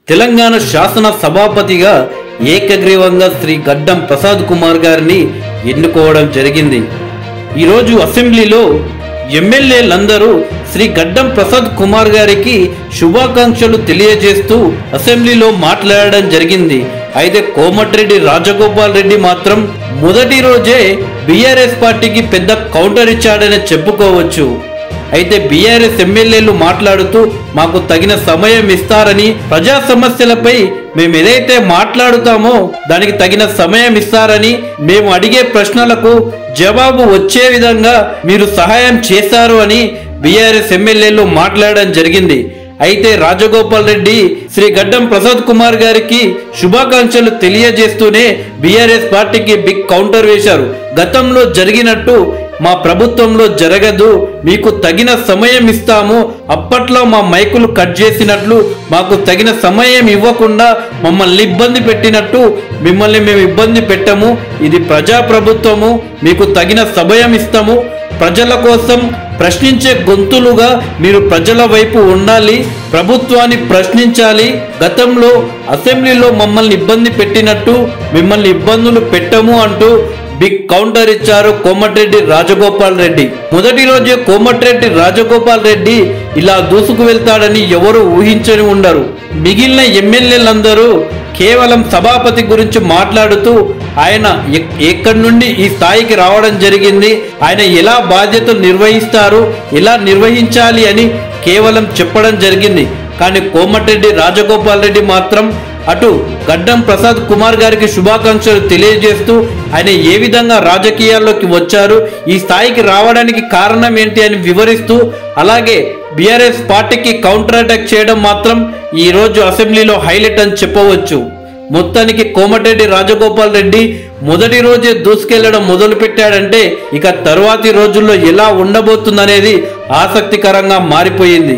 తెలంగాణ శాసన సభాపతిగా ఏకగ్రీవంగా శ్రీ గడ్డం ప్రసాద్ కుమార్ గారిని ఎన్నుకోవడం జరిగింది. ఈరోజు అసెంబ్లీలో ఎమ్మెల్యేలందరూ శ్రీ గడ్డం ప్రసాద్ కుమార్ గారికి శుభాకాంక్షలు తెలియజేస్తూ అసెంబ్లీలో మాట్లాడడం జరిగింది. అయితే కోమటిరెడ్డి రాజగోపాల్ రెడ్డి మాత్రం మొదటి రోజే బీఆర్ఎస్ పార్టీకి పెద్ద కౌంటర్ ఇచ్చాడని చెప్పుకోవచ్చు. అయితే బీఆర్ఎస్ ఎమ్మెల్యేలు మాట్లాడుతూ మాకు తగిన సమయం ఇస్తారని, ప్రజా సమస్యలపై మేము ఏదైతే మాట్లాడుతామో దానికి తగిన సమయం ఇస్తారని, మేము అడిగే ప్రశ్నలకు జవాబు వచ్చే విధంగా మీరు సహాయం చేశారు అని బీఆర్ఎస్ ఎమ్మెల్యేలు మాట్లాడడం జరిగింది. అయితే రాజగోపాల్ రెడ్డి శ్రీ గడ్డం ప్రసాద్ కుమార్ గారికి శుభాకాంక్షలు తెలియజేస్తూనే బీఆర్ఎస్ పార్టీకి బిగ్ కౌంటర్ వేశారు. గతంలో జరిగినట్టు మా ప్రభుత్వంలో జరగదు, మీకు తగిన సమయం ఇస్తాము, అప్పట్లో మా మైకులు కట్ చేసినట్లు మాకు తగిన సమయం ఇవ్వకుండా మమ్మల్ని ఇబ్బంది పెట్టినట్టు మిమ్మల్ని మేము ఇబ్బంది పెట్టము, ఇది ప్రజా ప్రభుత్వము, మీకు తగిన సమయం ఇస్తాము, ప్రజల కోసం ప్రశ్నించే గొంతులుగా మీరు ప్రజల వైపు ఉండాలి, ప్రభుత్వాన్ని ప్రశ్నించాలి, గతంలో అసెంబ్లీలో మమ్మల్ని ఇబ్బంది పెట్టినట్టు మిమ్మల్ని ఇబ్బందులు పెట్టము అంటూ బిగ్ కౌంటర్ ఇచ్చారు కోమటిరెడ్డి రాజగోపాల్ రెడ్డి. మొదటి రోజే కోమటిరెడ్డి రాజగోపాల్ రెడ్డి ఇలా దూసుకు వెళ్తాడని ఎవరు ఊహించని ఉండరు. మిగిలిన ఎమ్మెల్యేలందరూ కేవలం సభాపతి గురించి మాట్లాడుతూ ఆయన ఎక్కడి నుండి ఈ స్థాయికి రావడం జరిగింది, ఆయన ఎలా బాధ్యతలు నిర్వహిస్తారు, ఎలా నిర్వహించాలి అని కేవలం చెప్పడం జరిగింది. కానీ కోమటిరెడ్డి రాజగోపాల్ రెడ్డి మాత్రం అటు గడ్డం ప్రసాద్ కుమార్ గారికి శుభాకాంక్షలు తెలియజేస్తూ ఆయన ఏ విధంగా రాజకీయాల్లోకి వచ్చారు, ఈ స్థాయికి రావడానికి కారణం ఏంటి అని వివరిస్తూ, అలాగే బీఆర్ఎస్ పార్టీకి కౌంటర్ అటాక్ చేయడం మాత్రం ఈ రోజు అసెంబ్లీలో హైలైట్ అని చెప్పవచ్చు. మొత్తానికి కోమటిరెడ్డి రాజగోపాల్ రెడ్డి మొదటి రోజే దూసుకెళ్లడం మొదలు పెట్టాడంటే ఇక తరువాతి రోజుల్లో ఎలా ఉండబోతుందనేది ఆసక్తికరంగా మారిపోయింది.